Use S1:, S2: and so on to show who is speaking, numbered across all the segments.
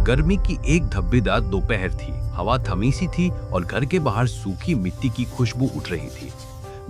S1: गर्मी की एक धब्बेदार दोपहर थी। हवा थमी सी थी और घर के बाहर सूखी मिट्टी की खुशबू उठ रही थी।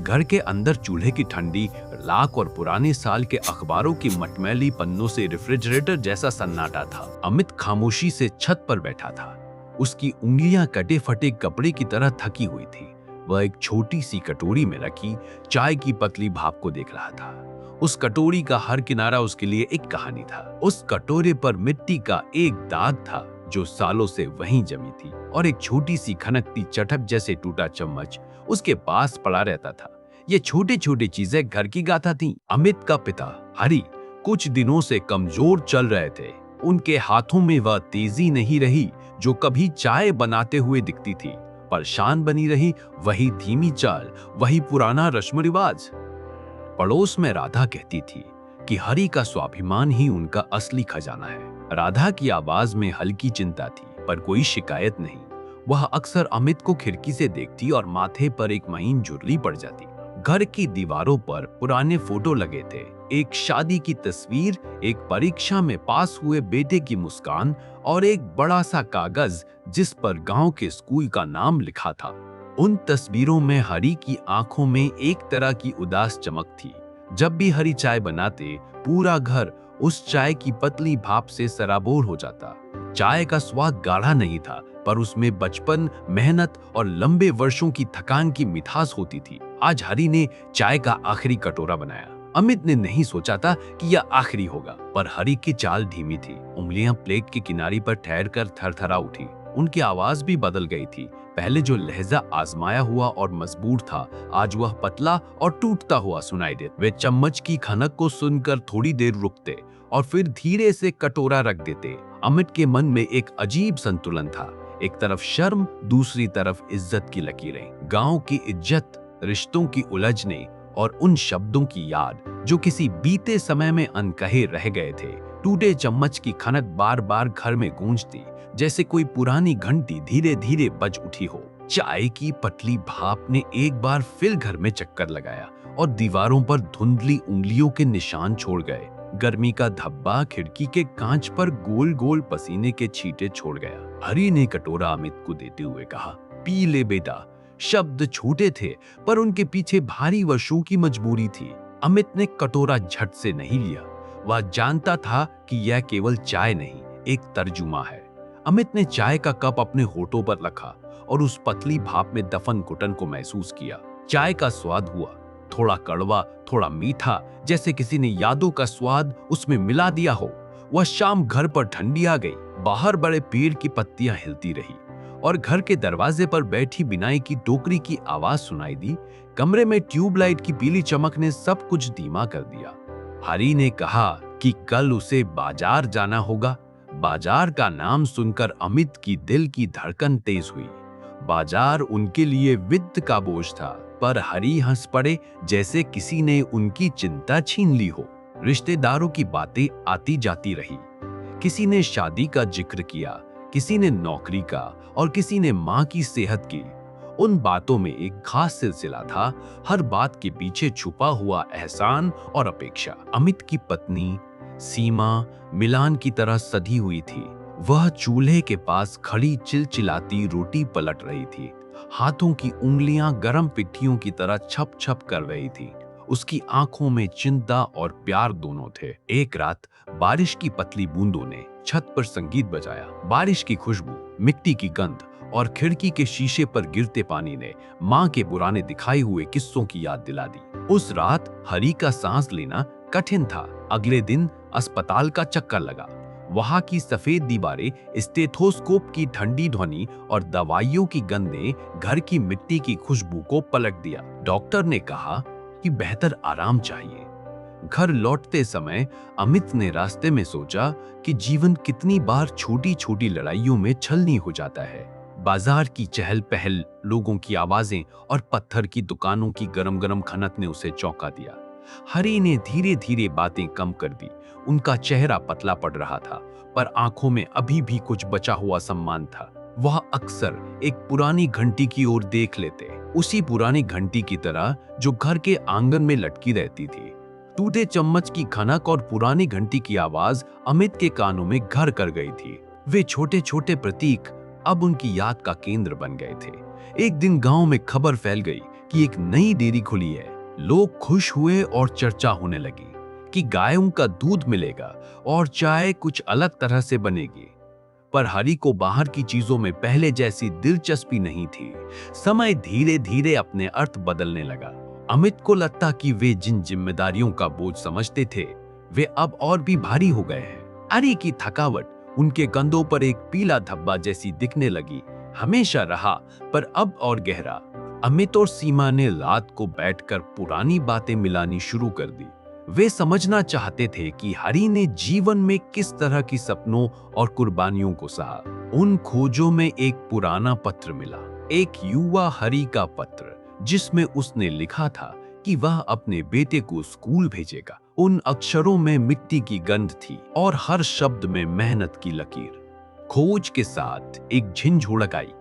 S1: घर के अंदर चूल्हे की ठंडी लाख और पुराने साल के अखबारों की मटमैली पन्नों से रेफ्रिजरेटर जैसा सन्नाटा था। अमित खामोशी से छत पर बैठा था। उसकी उंगलियां कटे फटे कपड़े की तरह थकी हुई थी। वह एक छोटी सी कटोरी में रखी चाय की पतली भाप को देख रहा था। उस कटोरी का हर किनारा उसके लिए एक कहानी था। उस कटोरे पर मिट्टी का एक दाग था जो सालों से वहीं जमी थी, और एक छोटी सी खनकती चटक जैसे टूटा चम्मच उसके पास पड़ा रहता था। ये छोटी छोटी चीजें घर की गाथा थीं। अमित का पिता हरि कुछ दिनों से कमजोर चल रहे थे। उनके हाथों में वह तेजी नहीं रही जो कभी चाय बनाते हुए दिखती थी। पर शान बनी रही वही धीमी चाल, वही पुराना रस्म रिवाज। पड़ोस में राधा कहती थी कि हरि का स्वाभिमान ही उनका असली खजाना है। राधा की आवाज में हल्की चिंता थी, पर कोई शिकायत नहीं। वह अक्सर अमित को खिड़की से देखती और माथे पर एक महीन झुर्री पड़ जाती। घर की दीवारों पर पुराने फोटो लगे थे, एक शादी की तस्वीर, एक परीक्षा में पास हुए बेटे की मुस्कान और एक बड़ा सा कागज जिस पर गांव के स्कूल का नाम लिखा था। उन तस्वीरों में हरि की आंखों में एक तरह की उदास चमक थी। जब भी हरि चाय बनाते, पूरा घर उस चाय की पतली भाप से सराबोर हो जाता। चाय का स्वाद गाढ़ा नहीं था, पर उसमें बचपन, मेहनत और लंबे वर्षों की थकान की मिठास होती थी। आज हरि ने चाय का आखिरी कटोरा बनाया। अमित ने नहीं सोचा था कि यह आखिरी होगा, पर हरि की चाल धीमी थी। उंगलियां प्लेट की किनारी पर ठहर कर थरथरा उठी। उनकी आवाज भी बदल गई थी। पहले जो लहजा आजमाया हुआ और मजबूत था, आज वह पतला और टूटता हुआ सुनाई दे। वे चम्मच की खनक को सुनकर थोड़ी देर रुकते और फिर धीरे से कटोरा रख देते। अमित के मन में एक अजीब संतुलन था। एक तरफ शर्म, दूसरी तरफ इज्जत की लकीरें। गांव की इज्जत, रिश्तों की उलझने और उन शब्दों की याद जो किसी बीते समय में अनकहे रह गए थे। टूटे चम्मच की खनक बार बार घर में गूंजती, जैसे कोई पुरानी घंटी धीरे धीरे बज उठी हो। चाय की पतली भाप ने एक बार फिर घर में चक्कर लगाया और दीवारों पर धुंधली उंगलियों के निशान छोड़ गए। गर्मी का धब्बा खिड़की के कांच पर गोल गोल पसीने के छींटे छोड़ गया। हरि ने कटोरा अमित को देते हुए कहा, पी ले बेटा। शब्द छोटे थे, पर उनके पीछे भारी वर्षों की मजबूरी थी। अमित ने कटोरा झट से नहीं लिया। वह जानता था कि यह केवल चाय नहीं, एक तर्जुमा है। अमित ने चाय का कप अपने होठों पर रखा और उस पतली भाप में दफन घुटन को महसूस किया। चाय का स्वाद हुआ, थोड़ा कड़वा, थोड़ा मीठा, जैसे किसी ने यादों का स्वाद उसमें मिला दिया हो। वह शाम घर पर ठंडी आ गई। बाहर बड़े पेड़ की पत्तियां हिलती रही और घर के दरवाजे पर बैठी बिनाई की टोकरी की आवाज सुनाई दी। कमरे में ट्यूबलाइट की पीली चमक ने सब कुछ धीमा कर दिया। हरि ने कहा कि कल उसे बाजार जाना होगा। बाजार का नाम सुनकर अमित की दिल की धड़कन तेज हुई। बाजार उनके लिए वित्त का बोझ था, पर हरि हंस पड़े जैसे किसी ने उनकी चिंता छीन ली हो। रिश्तेदारों की बातें आती जाती रही। किसी ने शादी का जिक्र किया, किसी ने नौकरी का और किसी ने माँ की सेहत की। उन बातों में एक खास सिलसिला था, हर बात के पीछे छुपा हुआ एहसान और अपेक्षा। अमित की पत्नी सीमा मिलान की तरह सधी हुई थी। वह चूल्हे के पास खड़ी चिलचिलाती रोटी पलट रही थी। हाथों की उंगलियां गर्म पिट्ठियों की तरह छप छप कर रही थी। उसकी आंखों में चिंता और प्यार दोनों थे। एक रात बारिश की पतली बूंदों ने छत पर संगीत बजाया। बारिश की खुशबू, मिट्टी की गंध और खिड़की के शीशे पर गिरते पानी ने माँ के पुराने दिखाए हुए किस्सों की याद दिला दी। उस रात हरि का सांस लेना कठिन था। अगले दिन अस्पताल का चक्कर लगा। वहां की सफेद दीवारें, स्टेथोस्कोप की ठंडी ध्वनि और दवाइयों की गंध ने घर की मिट्टी की खुशबू को पलट दिया। डॉक्टर ने कहा कि बेहतर आराम चाहिए। घर लौटते समय अमित ने रास्ते में सोचा कि जीवन कितनी बार छोटी छोटी लड़ाइयों में छलनी हो जाता है। बाजार की चहल पहल, लोगों की आवाजें और पत्थर की दुकानों की गरम गरम खनक ने उसे चौंका दिया। हरि ने धीरे धीरे बातें कम कर दी। उनका चेहरा पतला पड़ रहा था, पर आंखों में अभी भी कुछ बचा हुआ सम्मान था। वह अक्सर एक पुरानी घंटी की ओर देख लेते, उसी पुरानी घंटी की तरह जो घर के आंगन में लटकी रहती थी। टूटे चम्मच की खनक और पुरानी घंटी की आवाज अमित के कानों में घर कर गई थी। वे छोटे छोटे प्रतीक अब उनकी याद का केंद्र बन गए थे। एक दिन गांव में खबर फैल गई कि एक नई डेयरी खुली है। लोग खुश हुए और चर्चा होने लगी कि गायों का दूध मिलेगा और चाय कुछ अलग तरह से बनेगी। पर हरि को बाहर की चीजों में पहले जैसी दिलचस्पी नहीं थी। समय धीरे धीरे अपने अर्थ बदलने लगा। अमित को लगता कि वे जिन जिम्मेदारियों का बोझ समझते थे वे अब और भी भारी हो गए हैं। हरि की थकावट उनके कंधों पर एक पीला धब्बा जैसी दिखने लगी। हमेशा रहा, पर अब और गहरा। अमित और सीमा ने रात को बैठकर पुरानी बातें मिलानी शुरू कर दी। वे समझना चाहते थे कि हरि ने जीवन में किस तरह की सपनों और कुर्बानियों को सहा। उन खोजों में एक पुराना पत्र मिला, एक युवा हरि का पत्र, जिसमें उसने लिखा था कि वह अपने बेटे को स्कूल भेजेगा। उन अक्षरों में मिट्टी की गंध थी और हर शब्द में मेहनत की लकीर। खोज के साथ एक झिंझोड़क आई।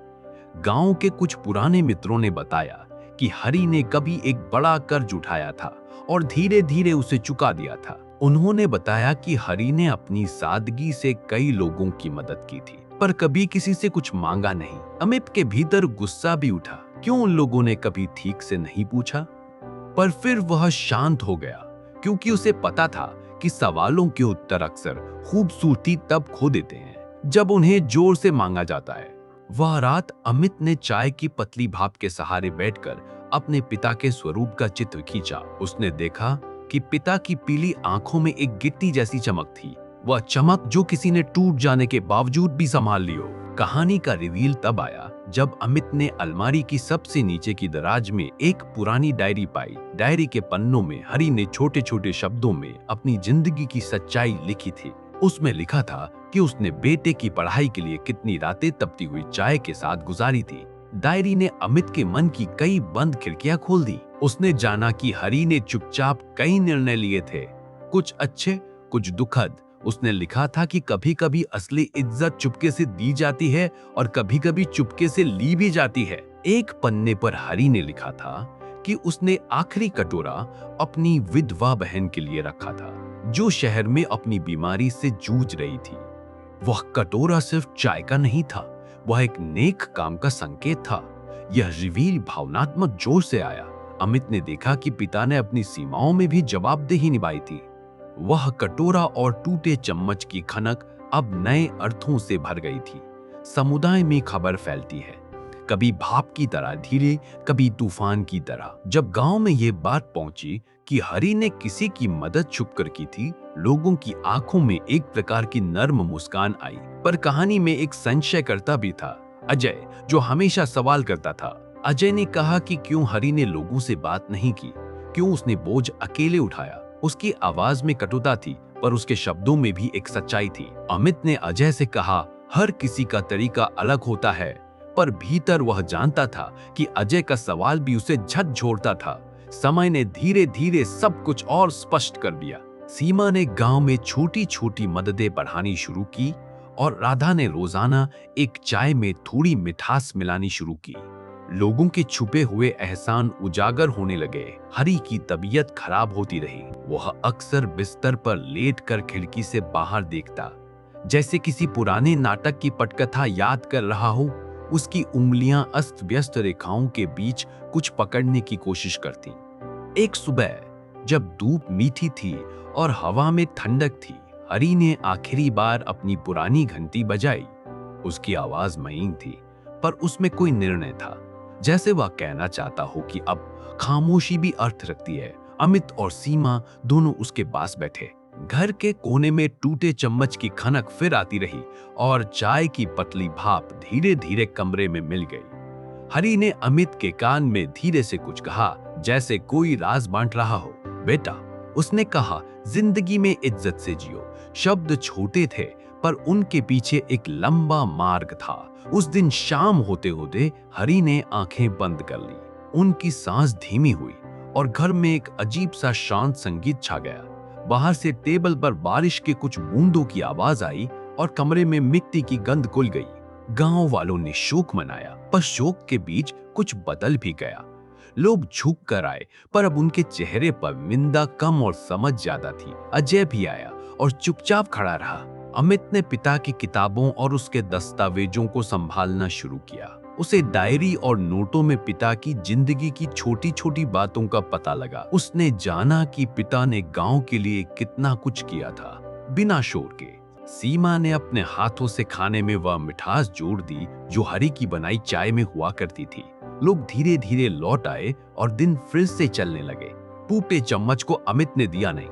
S1: गांव के कुछ पुराने मित्रों ने बताया कि हरि ने कभी एक बड़ा कर्ज उठाया था और धीरे धीरे उसे चुका दिया था। उन्होंने बताया कि हरि ने अपनी सादगी से कई लोगों की मदद की थी, पर कभी किसी से कुछ मांगा नहीं। अमित के भीतर गुस्सा भी उठा, क्यों उन लोगों ने कभी ठीक से नहीं पूछा। पर फिर वह शांत हो गया, क्योंकि उसे पता था कि सवालों के उत्तर अक्सर खूबसूरती तब खो देते हैं जब उन्हें जोर से मांगा जाता है। वह रात अमित ने चाय की पतली भाप के सहारे बैठकर अपने पिता के स्वरूप का चित्र खींचा। उसने देखा कि पिता की पीली आंखों में एक गिट्टी जैसी चमक थी, वह चमक जो किसी ने टूट जाने के बावजूद भी संभाल ली हो। कहानी का रिवील तब आया जब अमित ने अलमारी की सबसे नीचे की दराज में एक पुरानी डायरी पाई। डायरी के पन्नों में हरि ने छोटे छोटे शब्दों में अपनी जिंदगी की सच्चाई लिखी थी। उसमें लिखा था कि उसने बेटे की पढ़ाई के लिए कितनी रातें तपती हुई चाय के साथ गुजारी थी। डायरी ने अमित के मन की कई बंद खिड़कियां खोल दी। उसने जाना कि हरि ने चुपचाप कई निर्णय लिए थे, कुछ अच्छे, कुछ दुखद। उसने लिखा था कि कभी कभी असली इज्जत चुपके से दी जाती है और कभी कभी चुपके से ली भी जाती है। एक पन्ने पर हरि ने लिखा था कि उसने आखिरी कटोरा अपनी विधवा बहन के लिए रखा था, जो शहर में अपनी बीमारी से जूझ रही थी। वह कटोरा सिर्फ चाय का नहीं था, वह एक नेक काम का संकेत था। यह रिवील भावनात्मक जोर से आया। अमित ने देखा कि पिता ने अपनी सीमाओं में भी जवाबदेही निभाई थी। वह कटोरा और टूटे चम्मच की खनक अब नए अर्थों से भर गई थी। समुदाय में खबर फैलती है, कभी भाप की तरह धीरे, कभी तूफान की तरह। जब गांव में ये बात पहुंची कि हरि ने किसी की मदद छुपकर की थी, लोगों की आंखों में एक प्रकार की नर्म मुस्कान आई। पर कहानी में एक संशयकर्ता भी था, अजय, जो हमेशा सवाल करता था। अजय ने कहा कि क्यों हरि ने लोगों से बात नहीं की, क्यों उसने बोझ अकेले उठाया। उसकी आवाज में कटुता थी, पर उसके शब्दों में भी एक सच्चाई थी। अमित ने अजय से कहा, हर किसी का तरीका अलग होता है, पर भीतर वह जानता था कि अजय का सवाल भी उसे झकझोरता था। समय ने धीरे धीरे सब कुछ और स्पष्ट कर दिया। सीमा ने गांव में छोटी छोटी मददें बढ़ानी शुरू की और राधा ने रोजाना एक चाय में थोड़ी मिठास मिलानी शुरू की। लोगों के छुपे हुए एहसान उजागर होने लगे। हरि की तबीयत खराब होती रही। वह अक्सर बिस्तर पर लेटकर खिड़की से बाहर देखता, जैसे किसी पुराने नाटक की पटकथा याद कर रहा हो। उसकी उंगलियां अस्त व्यस्त रेखाओं के बीच कुछ पकड़ने की कोशिश करती। एक सुबह जब धूप मीठी थी और हवा में ठंडक थी, हरि ने आखिरी बार अपनी पुरानी घंटी बजाई। उसकी आवाज महीन थी, पर उसमें कोई निर्णय था, जैसे वह कहना चाहता हो कि अब खामोशी भी अर्थ रखती है। अमित और सीमा दोनों उसके पास बैठे। घर के कोने में टूटे चम्मच की खनक फिर आती रही और चाय की पतली भाप धीरे धीरे कमरे में मिल गई। हरि ने अमित के कान में धीरे से कुछ कहा, जैसे कोई राज बांट रहा हो। बेटा, उसने कहा, जिंदगी में इज्जत से जियो। शब्द छोटे थे, पर उनके पीछे एक लंबा मार्ग था। उस दिन शाम होते होते हरि ने आंखें बंद कर ली। उनकी सांस धीमी हुई और घर में एक अजीब सा शांत संगीत छा गया। बाहर से टेबल पर बारिश के कुछ बूंदों की आवाज आई और कमरे में मिट्टी की गंध घुल गई। गांव वालों ने शोक मनाया, पर शोक के बीच कुछ बदल भी गया। लोग झुक कर आए, पर अब उनके चेहरे पर निंदा कम और समझ ज्यादा थी। अजय भी आया और चुपचाप खड़ा रहा। अमित ने पिता की किताबों और उसके दस्तावेजों को संभालना शुरू किया। उसे डायरी और नोटों में पिता की जिंदगी की छोटी छोटी बातों का पता लगा। उसने जाना कि पिता ने गांव के लिए कितना कुछ किया था, बिना शोर के। सीमा ने अपने हाथों से खाने में वह मिठास जोड़ दी जो हरी की बनाई चाय में हुआ करती थी। लोग धीरे धीरे लौट आए और दिन फिर से चलने लगे। टूटे चम्मच को अमित ने दिया नहीं,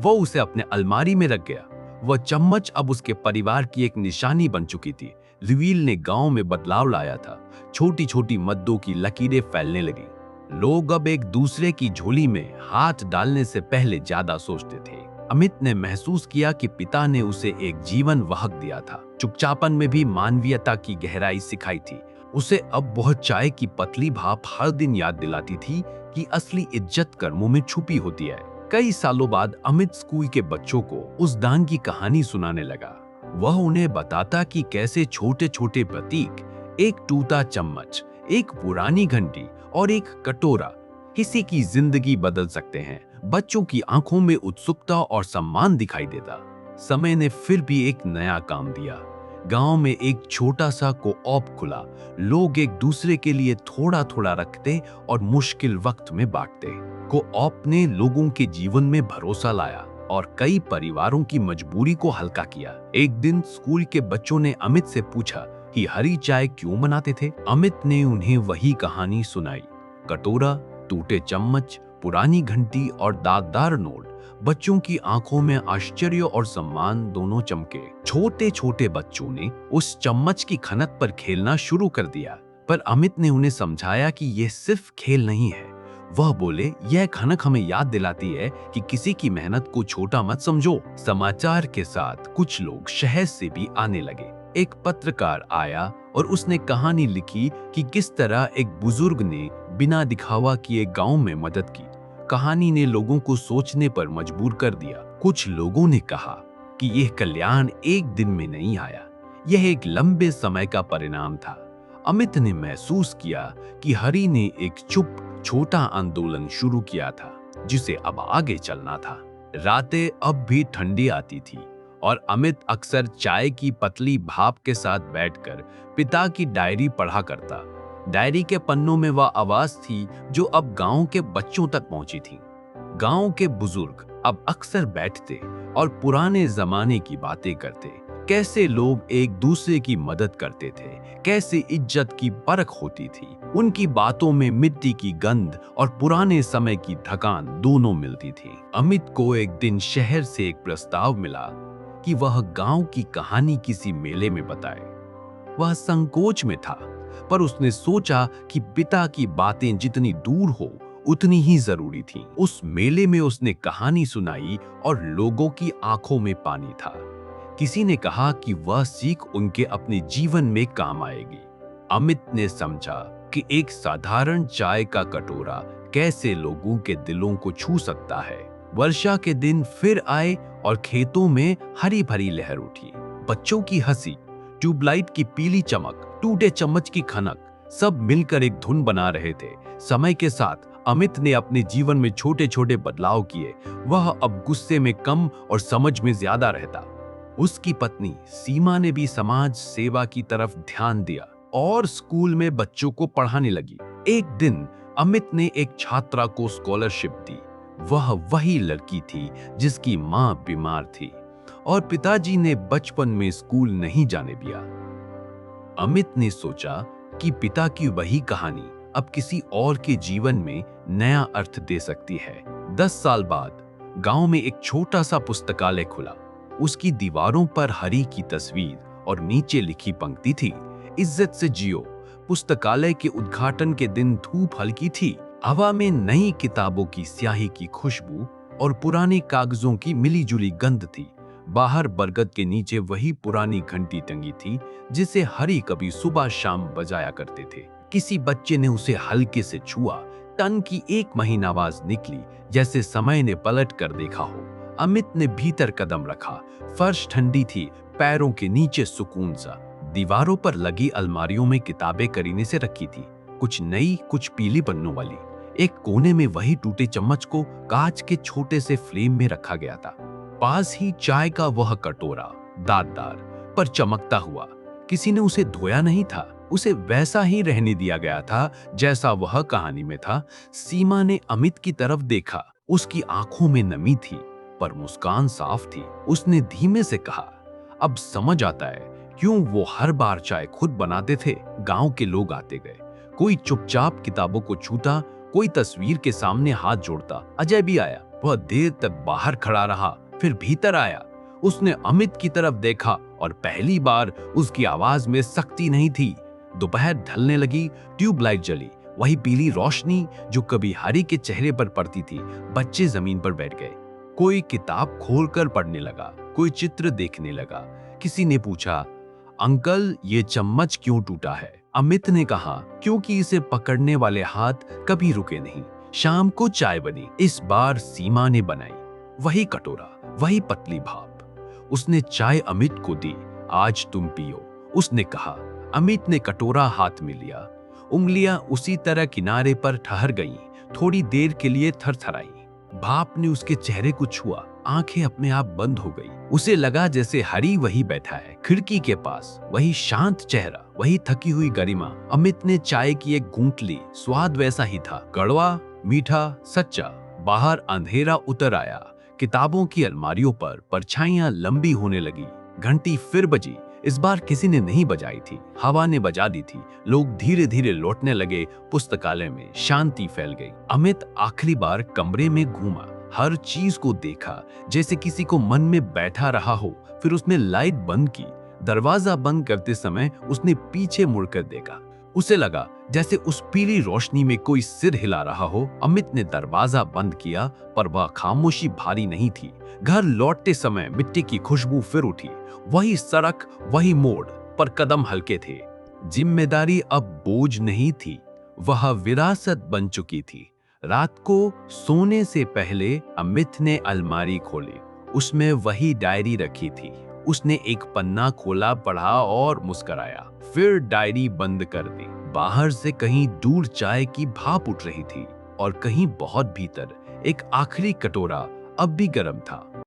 S1: वो उसे अपने अलमारी में रख गया। वह चम्मच अब उसके परिवार की एक निशानी बन चुकी थी। रिवील ने गांव में बदलाव लाया था। छोटी छोटी मद्दों की लकीरें फैलने लगी। लोग अब एक दूसरे की झोली में हाथ डालने से पहले ज्यादा सोचते थे। अमित ने महसूस किया कि पिता ने उसे एक जीवन वाहक दिया था। चुपचापन में भी मानवीयता की गहराई सिखाई थी। उसे अब बहुत चाय की पतली भाप हर दिन याद दिलाती थी कि असली इज्जत कर्मों में छुपी होती है। कई सालों बाद अमित स्कूल के बच्चों को उस दान की कहानी सुनाने लगा। वह उन्हें बताता कि कैसे छोटे छोटे प्रतीक, एक टूटा चम्मच, एक पुरानी घंटी और एक कटोरा किसी की जिंदगी बदल सकते हैं। बच्चों की आंखों में उत्सुकता और सम्मान दिखाई देता। समय ने फिर भी एक नया काम दिया। गांव में एक छोटा सा कोऑप खुला। लोग एक दूसरे के लिए थोड़ा थोड़ा रखते और मुश्किल वक्त में बांटते। कोऑप ने लोगों के जीवन में भरोसा लाया और कई परिवारों की मजबूरी को हल्का किया। एक दिन स्कूल के बच्चों ने अमित से पूछा कि हरी चाय क्यों बनाते थे। अमित ने उन्हें वही कहानी सुनाई। कटोरा, टूटे चम्मच, पुरानी घंटी और दागदार नोट। बच्चों की आंखों में आश्चर्य और सम्मान दोनों चमके। छोटे छोटे बच्चों ने उस चम्मच की खनक पर खेलना शुरू कर दिया, पर अमित ने उन्हें समझाया कि यह सिर्फ खेल नहीं है। वह बोले, यह खनक हमें याद दिलाती है कि किसी की मेहनत को छोटा मत समझो। समाचार के साथ कुछ लोग शहर से भी आने लगे। एक पत्रकार आया और उसने कहानी लिखी कि किस तरह एक बुजुर्ग ने बिना दिखावा किए गांव में मदद की। कहानी ने लोगों को सोचने पर मजबूर कर दिया। कुछ लोगों ने कहा कि यह कल्याण एक दिन में नहीं आया, यह एक लंबे समय का परिणाम था। अमित ने महसूस किया कि हरी ने एक चुप छोटा आंदोलन शुरू किया था जिसे अब आगे चलना था। रातें अब भी ठंडी आती थी और अमित अक्सर चाय की पतली भाप के साथ बैठकर पिता की डायरी पढ़ा करता। डायरी के पन्नों में वह आवाज थी जो अब गांव के बच्चों तक पहुंची थी। गांव के बुजुर्ग अब अक्सर बैठते और पुराने जमाने की बातें करते, कैसे लोग एक दूसरे की मदद करते थे, कैसे इज्जत की परख होती थी। उनकी बातों में मिट्टी की गंध और पुराने समय की थकान दोनों मिलती थी। अमित को एक दिन शहर से एक प्रस्ताव मिला कि वह गांव की कहानी किसी मेले में बताए। वह संकोच में था, पर उसने सोचा कि पिता की बातें जितनी दूर हो उतनी ही जरूरी थी। उस मेले में उसने कहानी सुनाई और लोगों की आंखों में पानी था। किसी ने कहा कि वह सीख उनके अपने जीवन में काम आएगी। अमित ने समझा कि एक साधारण चाय का कटोरा कैसे लोगों के दिलों को छू सकता है। वर्षा के दिन फिर आए और खेतों में हरी भरी लहर उठी। बच्चों की हंसी, ट्यूबलाइट की पीली चमक, टूटे चम्मच की खनक, सब मिलकर एक धुन बना रहे थे। समय के साथ अमित ने अपने जीवन में छोटे छोटे बदलाव किए। वह अब गुस्से में कम और समझ में ज्यादा रहता। उसकी पत्नी सीमा ने भी समाज सेवा की तरफ ध्यान दिया और स्कूल में बच्चों को पढ़ाने लगी। एक दिन अमित ने एक छात्रा को स्कॉलरशिप दी। वह वही लड़की थी जिसकी मां बीमार थी और पिताजी ने बचपन में स्कूल नहीं जाने दिया। अमित ने सोचा कि पिता की वही कहानी अब किसी और के जीवन में नया अर्थ दे सकती है। 10 साल बाद गांव में एक छोटा सा पुस्तकालय खुला। उसकी दीवारों पर हरी की तस्वीर और नीचे लिखी पंक्ति थी, इज्जत से जियो। पुस्तकालय के उद्घाटन के दिन धूप हल्की थी। हवा में नई किताबों की स्याही की खुशबू और पुराने कागजों की मिलीजुली गंध थी। बाहर बरगद के नीचे वही पुरानी घंटी टंगी थी जिसे हरी कभी सुबह शाम बजाया करते थे। किसी बच्चे ने उसे हल्के से छुआ। टन की एक महीन आवाज निकली, जैसे समय ने पलट कर देखा हो। अमित ने भीतर कदम रखा। फर्श ठंडी थी, पैरों के नीचे सुकून सा। दीवारों पर लगी अलमारियों में किताबें करीने से रखी थी, कुछ नई, कुछ पीली पन्नों वाली। एक कोने में वही टूटे चम्मच को कांच के छोटे से फ्रेम में रखा गया था। पास ही चाय का वह कटोरा दांतदार पर चमकता हुआ। किसी ने उसे धोया नहीं था, उसे वैसा ही रहने दिया गया था जैसा वह कहानी में था। सीमा ने अमित की तरफ देखा। उसकी आंखों में नमी थी पर मुस्कान साफ थी। उसने धीमे से कहा, अब समझ आता है क्यों वो हर बार चाय खुद बनाते थे। गांव के लोग आते गए, कोई चुपचाप किताबों को छूता, कोई तस्वीर के सामने हाथ जोड़ता। अजय भी आया। वह देर तक बाहर खड़ा रहा, फिर भीतर आया। उसने अमित की तरफ देखा और पहली बार उसकी आवाज में सख्ती नहीं थी। दोपहर ढलने लगी, ट्यूबलाइट जली, वही पीली रोशनी जो कभी हरी के चेहरे पर पड़ती थी। बच्चे जमीन पर बैठ गए, कोई किताब खोलकर पढ़ने लगा, कोई चित्र देखने लगा। किसी ने पूछा, अंकल ये चम्मच क्यों टूटा है? अमित ने कहा, क्योंकि इसे पकड़ने वाले हाथ कभी रुके नहीं। शाम को चाय बनी। इस बार सीमा ने बनाई, वही कटोरा, वही पतली भाप। उसने चाय अमित को दी। आज तुम पियो, उसने कहा। अमित ने कटोरा हाथ में लिया। उंगलियां उसी तरह किनारे पर ठहर गईं, थोड़ी देर के लिए थरथराई। भाप ने उसके चेहरे को छुआ, आंखें अपने आप बंद हो गई। उसे लगा जैसे हरी वही बैठा है, खिड़की के पास, वही शांत चेहरा, वही थकी हुई गरिमा। अमित ने चाय की एक घूंट ली, स्वाद वैसा ही था, कड़वा, मीठा, सच्चा। बाहर अंधेरा उतर आया। किताबों की अलमारियों पर परछाइयां लंबी होने लगी। घंटी फिर बजी। इस बार किसी ने नहीं बजाई थी, हवा ने बजा दी थी। लोग धीरे धीरे लौटने लगे। पुस्तकालय में शांति फैल गई। अमित आखिरी बार कमरे में घूमा, हर चीज को देखा जैसे किसी को मन में बैठा रहा हो। फिर उसने लाइट बंद की। दरवाजा बंद करते समय उसने पीछे मुड़कर देखा। उसे लगा जैसे उस पीली रोशनी में कोई सिर हिला रहा हो। अमित ने दरवाजा बंद किया पर वह खामोशी भारी नहीं थी। घर लौटते समय मिट्टी की खुशबू फिर उठी। वही सड़क, वही मोड़, पर कदम हल्के थे। जिम्मेदारी अब बोझ नहीं थी, वह विरासत बन चुकी थी। रात को सोने से पहले अमित ने अलमारी खोली। उसमें वही डायरी रखी थी। उसने एक पन्ना खोला, पढ़ा और मुस्कुराया, फिर डायरी बंद कर दी। बाहर से कहीं दूर चाय की भाप उठ रही थी और कहीं बहुत भीतर एक आखिरी कटोरा अब भी गर्म था।